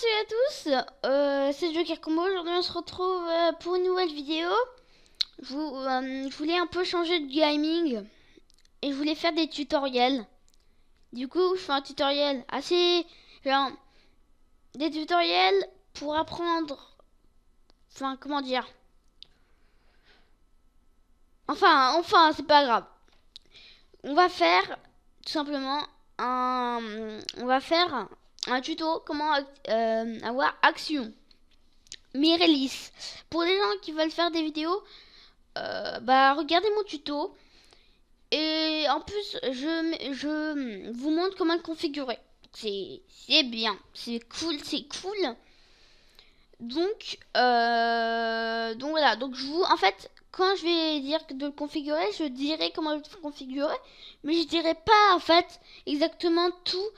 salut à tous, c'est Joker Combo. Aujourd'hui on se retrouve pour une nouvelle vidéo. Je voulais un peu changer de gaming et je voulais faire des tutoriels. Du coup je fais un tutoriel assez... genre... des tutoriels pour apprendre... Enfin comment dire... Enfin c'est pas grave. On va faire tout simplement on va faire un tuto comment avoir Axiom Mirelis. Pour les gens qui veulent faire des vidéos, regardez mon tuto. Et en plus, je vous montre comment le configurer. C'est bien, c'est cool. Donc voilà. Donc en fait, quand je vais dire de le configurer, je dirai comment le configurer, mais je dirai pas en fait exactement tout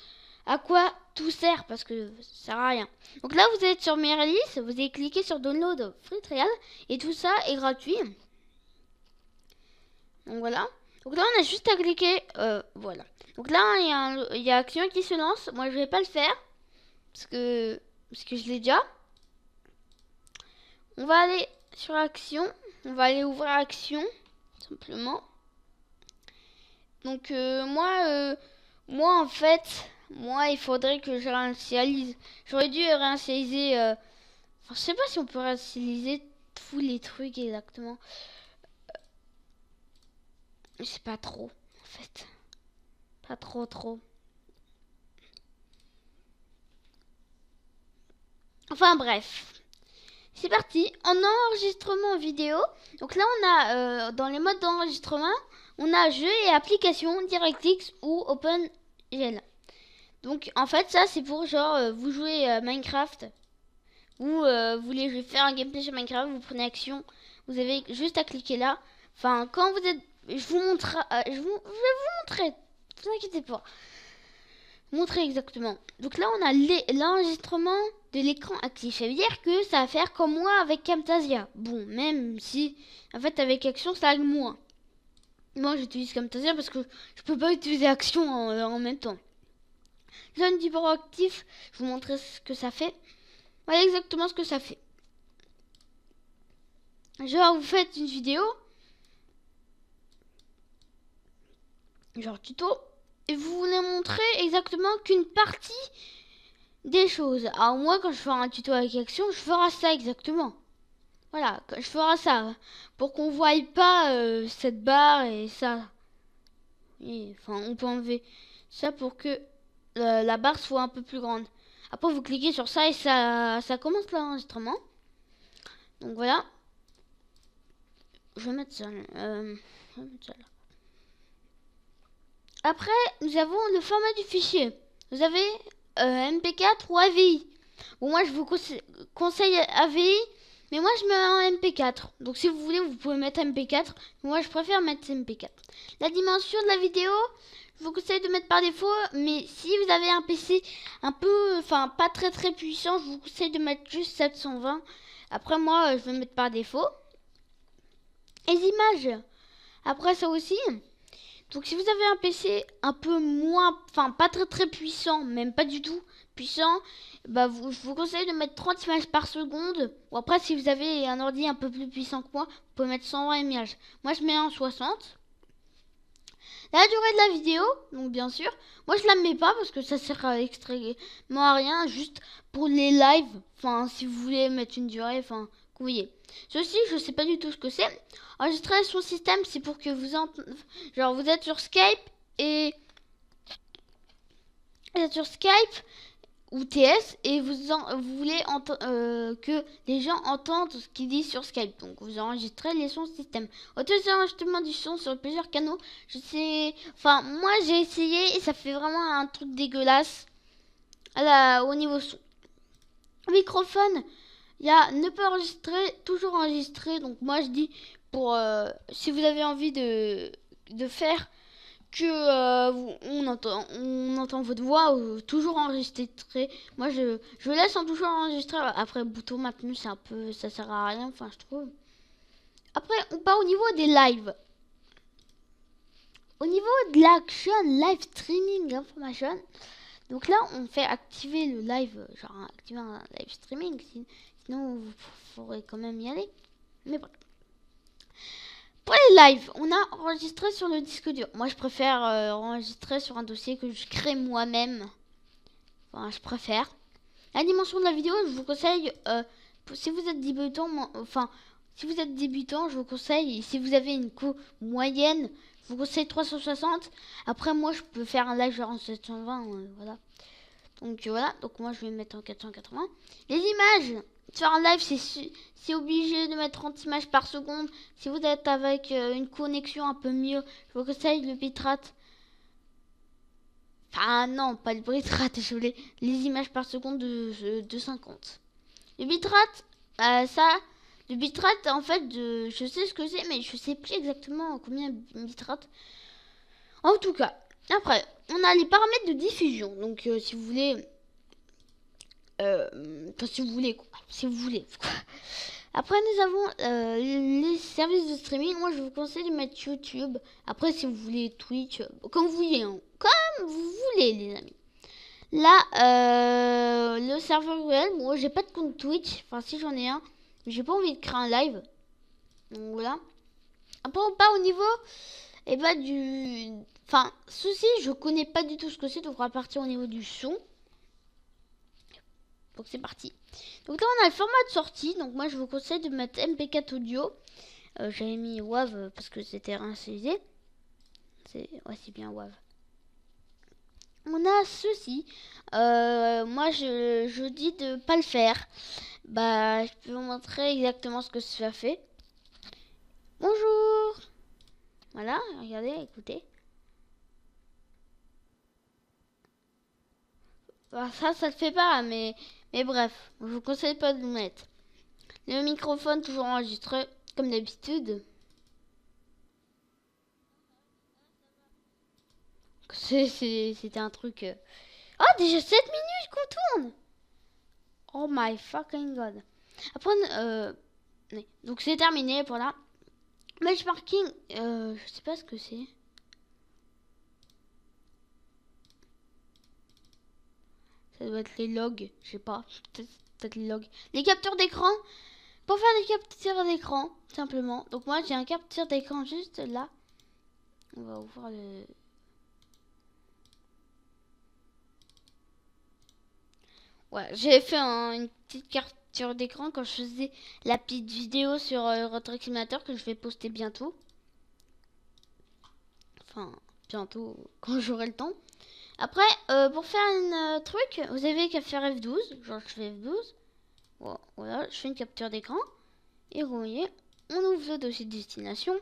à quoi tout sert parce que ça sert à rien. Donc là, vous êtes sur Mirelis, vous allez cliquer sur Download Free Trial et tout ça est gratuit. Donc voilà. Donc là, on a juste à cliquer. Voilà. Donc là, il y a Action qui se lance. Moi, je vais pas le faire parce que je l'ai déjà. On va aller sur Action. On va aller ouvrir Action simplement. Donc moi en fait, il faudrait que je réinitialise. J'aurais dû réinitialiser. Enfin, je sais pas si on peut réinitialiser tous les trucs exactement. Je sais pas trop, en fait. Pas trop. Enfin bref. C'est parti. En enregistrement vidéo. Donc là, on a dans les modes d'enregistrement, on a jeu et application, DirectX ou OpenGL. Donc en fait, ça c'est pour genre vous jouez à Minecraft. Ou vous voulez faire un gameplay sur Minecraft, vous prenez action, vous avez juste à cliquer là. Enfin, quand vous êtes... Je vous montre... je vais vous montrer. Ne vous inquiétez pas. Montrer exactement. Donc là, on a l'enregistrement de l'écran actif. Ça veut dire que ça va faire comme moi avec Camtasia. Bon, même si, en fait, avec Action, ça lag moins. Moi, j'utilise Camtasia parce que je peux pas utiliser Action en même temps. Zone du bureau actif, je vous montrer ce que ça fait. Voilà exactement ce que ça fait. Genre, vous faites une vidéo, genre tuto, et vous voulez montrer exactement qu'une partie des choses. Alors moi, quand je ferai un tuto avec Action, je ferai ça exactement. Voilà, je ferai ça pour qu'on voie pas cette barre et ça. Et, enfin, on peut enlever ça pour que la barre soit un peu plus grande. Après, vous cliquez sur ça et ça commence l'enregistrement. Donc voilà. Je vais mettre ça. Là. Après, nous avons le format du fichier. Vous avez MP4 ou AVI. Bon, moi, je vous conseille AVI, mais moi, je mets en MP4. Donc, si vous voulez, vous pouvez mettre MP4. Moi, je préfère mettre MP4. La dimension de la vidéo, je vous conseille de mettre par défaut. Mais si vous avez un PC un peu, enfin, pas très puissant, je vous conseille de mettre juste 720. Après, moi, je vais mettre par défaut. Les images. Après, ça aussi. Donc si vous avez un PC un peu moins, enfin pas très puissant, même pas du tout puissant, je vous conseille de mettre 30 images par seconde. Ou après si vous avez un ordi un peu plus puissant que moi, vous pouvez mettre 120 images. Moi je mets en 60. La durée de la vidéo, donc bien sûr, moi je la mets pas parce que ça sert extrêmement à rien, juste pour les lives. Enfin si vous voulez mettre une durée, enfin vous voyez. Ceci, je sais pas du tout ce que c'est. Enregistrer son système, c'est pour que genre vous êtes sur Skype et ou TS et vous voulez que les gens entendent ce qu'ils disent sur Skype. Donc vous enregistrez les sons système. Auto-enregistrement du son sur plusieurs canaux. Je sais, enfin moi j'ai essayé et ça fait vraiment un truc dégueulasse au niveau son. Microphone. Il y a ne pas enregistrer, toujours enregistrer. Donc moi je dis pour si vous avez envie de faire que on entend votre voix toujours enregistrée. Moi je laisse en toujours enregistrer. Après le bouton maintenu c'est un peu, ça sert à rien, enfin je trouve. Après on part au niveau des lives. Au niveau de l'action live streaming information. Donc là, on fait activer le live, genre activer un live streaming. Sinon, vous pourrez quand même y aller. Mais bref. Pour les lives, on a enregistré sur le disque dur. Moi, je préfère enregistrer sur un dossier que je crée moi-même. Enfin, je préfère. La dimension de la vidéo, je vous conseille, si vous êtes débutant, si vous êtes débutant, je vous conseille, si vous avez une co moyenne, je vous conseille 360. Après, moi, je peux faire un live genre en 720, voilà. Donc voilà, donc moi, je vais mettre en 480. Les images, sur un live, c'est obligé de mettre 30 images par seconde. Si vous êtes avec une connexion un peu mieux, je vous conseille le bitrate. Enfin non, pas le bitrate, je voulais les images par seconde de 50. Le bitrate, le bitrate en fait, je sais ce que c'est, mais je sais plus exactement combien de bitrate. En tout cas, après, on a les paramètres de diffusion. Donc si vous voulez, si vous voulez. Après, nous avons les services de streaming. Moi, je vous conseille de mettre YouTube. Après, si vous voulez Twitch, comme vous voulez, hein. Comme vous voulez, les amis. Là, le serveur réel, moi, j'ai pas de compte Twitch. Enfin, si j'en ai un, mais j'ai pas envie de créer un live. Donc voilà. Après, on part au niveau, et bah du, enfin, ceci, je connais pas du tout ce que c'est. Donc on va partir au niveau du son. Donc c'est parti. Donc là on a le format de sortie. Donc moi je vous conseille de mettre MP4 audio. J'avais mis WAV parce que c'était réinitialisé. Ouais, c'est bien WAV. On a ceci. Moi je dis de pas le faire. Bah je peux vous montrer exactement ce que ça fait. Bonjour. Voilà, regardez, écoutez. Bah, ça le fait pas, mais bref, je vous conseille pas de le mettre. Le microphone toujours enregistré, comme d'habitude. C'était un truc... Oh, déjà 7 minutes qu'on tourne. Oh my fucking god. Après, donc c'est terminé, voilà. Benchmarking, je sais pas ce que c'est. Ça doit être les logs, je sais pas. Peut-être les logs. Les captures d'écran. Pour faire des captures d'écran, simplement. Donc moi, j'ai un capture d'écran juste là. On va ouvrir le... Ouais, j'ai fait une petite capture d'écran quand je faisais la petite vidéo sur Retro Simulator que je vais poster bientôt. Enfin, bientôt, quand j'aurai le temps. Après, pour faire un truc, vous avez qu'à faire F12. Genre, je fais F12. Voilà, je fais une capture d'écran. Et vous voyez, on ouvre le dossier de destination.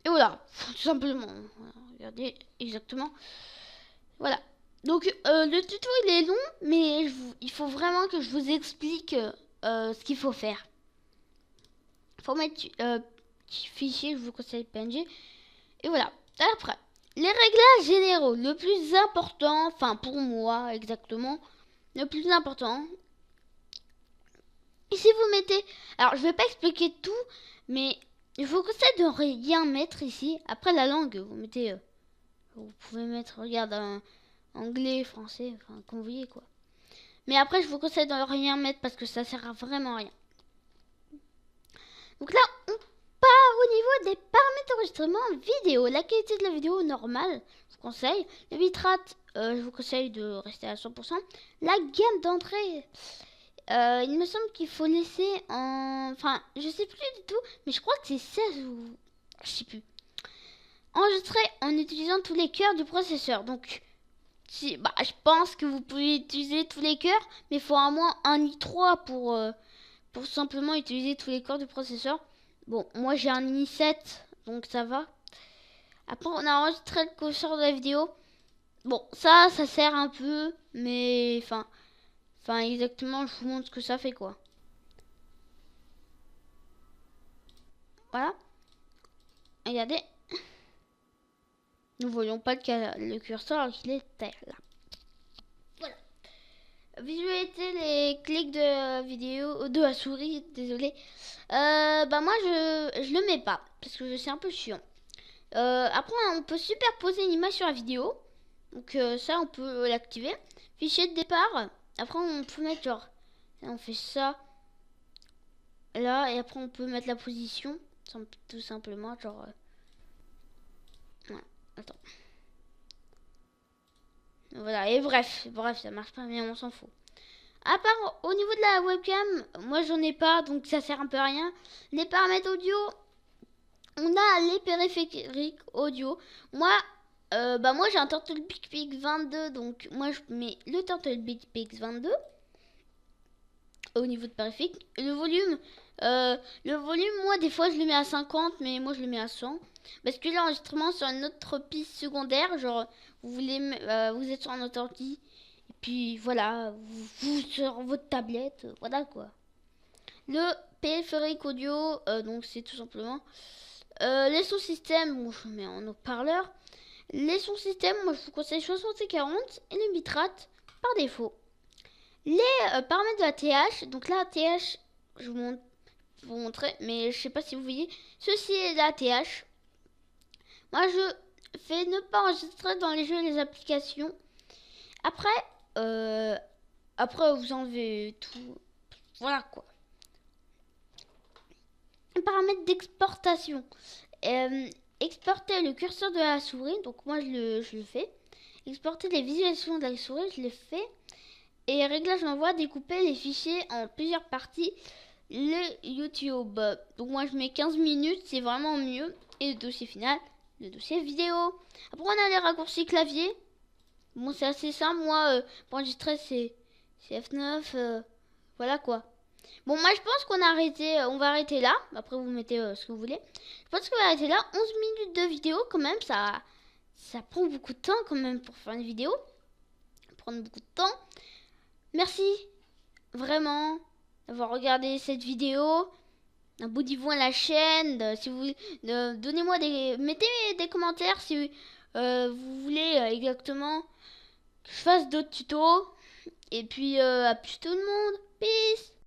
Et voilà, tout simplement. Voilà, regardez exactement. Voilà. Donc, le tuto, il est long, mais il faut vraiment que je vous explique ce qu'il faut faire. Il faut mettre petit fichier, je vous conseille PNG. Et voilà. Après, les réglages généraux, le plus important, enfin pour moi exactement, le plus important. Ici vous mettez, alors je vais pas expliquer tout, mais je vous conseille de rien mettre ici. Après la langue, vous mettez, vous pouvez mettre, regarde, un anglais, français, enfin comme vous voyez quoi. Mais après je vous conseille de rien mettre parce que ça sert à vraiment rien. Donc là on part au niveau des paramètres d'enregistrement vidéo. La qualité de la vidéo normale, je vous conseille. Le bitrate, je vous conseille de rester à 100%. La gamme d'entrée, il me semble qu'il faut laisser en... Enfin, je sais plus du tout, mais je crois que c'est 16 ou... Je sais plus. Enregistrer en utilisant tous les cœurs du processeur. Donc, je pense que vous pouvez utiliser tous les cœurs, mais il faut au moins un i3 pour simplement utiliser tous les cœurs du processeur. Bon, moi j'ai un i7, donc ça va. Après, on a enregistré le curseur de la vidéo. Bon, ça sert un peu, mais enfin, exactement, je vous montre ce que ça fait, quoi. Voilà. Regardez. Nous voyons pas le curseur alors qu'il est là. Voilà. Visualiser les clics de vidéo, de la souris, désolé. Moi, je le mets pas, parce que c'est un peu chiant. Après, on peut superposer une image sur la vidéo. Donc ça, on peut l'activer. Fichier de départ. Après, on peut mettre genre, on fait ça là, et après on peut mettre la position, tout simplement, genre. Ouais, attends. Voilà, et bref, ça marche pas, mais on s'en fout. À part au niveau de la webcam, moi j'en ai pas, donc ça sert un peu à rien. Les paramètres audio, on a les périphériques audio. Moi, moi j'ai un Turtle Big Pix 22, donc moi je mets le Turtle Big Pix 22 au niveau de périphérique. Le volume, moi des fois je le mets à 50, mais moi je le mets à 100. Parce que l'enregistrement sur une autre piste secondaire, genre vous êtes sur un autre ordi, et puis voilà, vous sur votre tablette, voilà quoi. Le périphérique audio, donc c'est tout simplement les sons système, moi je mets en haut-parleur. Les sons système, moi je vous conseille 60 et 40 et le bitrate par défaut. Les paramètres de la TH, donc là TH, je vous montrer, mais je sais pas si vous voyez, ceci est la TH. Moi je fais ne pas enregistrer dans les jeux et les applications. Après, après vous enlevez tout, voilà quoi. Paramètres d'exportation. Exporter le curseur de la souris, donc moi je le fais. Exporter les visualisations de la souris, je le fais. Et réglage d'envoi, découper les fichiers en plusieurs parties. Le YouTube, donc moi je mets 15 minutes, c'est vraiment mieux. Et le dossier final, le dossier vidéo. Après on a les raccourcis clavier. Bon c'est assez simple, moi pour enregistrer c'est F9, voilà quoi. Bon, moi je pense qu'on a arrêté, on va arrêter là. Après vous mettez ce que vous voulez. Je pense qu'on va arrêter là. 11 minutes de vidéo quand même, ça prend beaucoup de temps quand même pour faire une vidéo. Ça prend beaucoup de temps. Merci vraiment d'avoir regardé cette vidéo. Abonnez-vous à la chaîne. Si vous donnez-moi mettez des commentaires si vous voulez exactement que je fasse d'autres tutos. Et puis à plus tout le monde. Peace.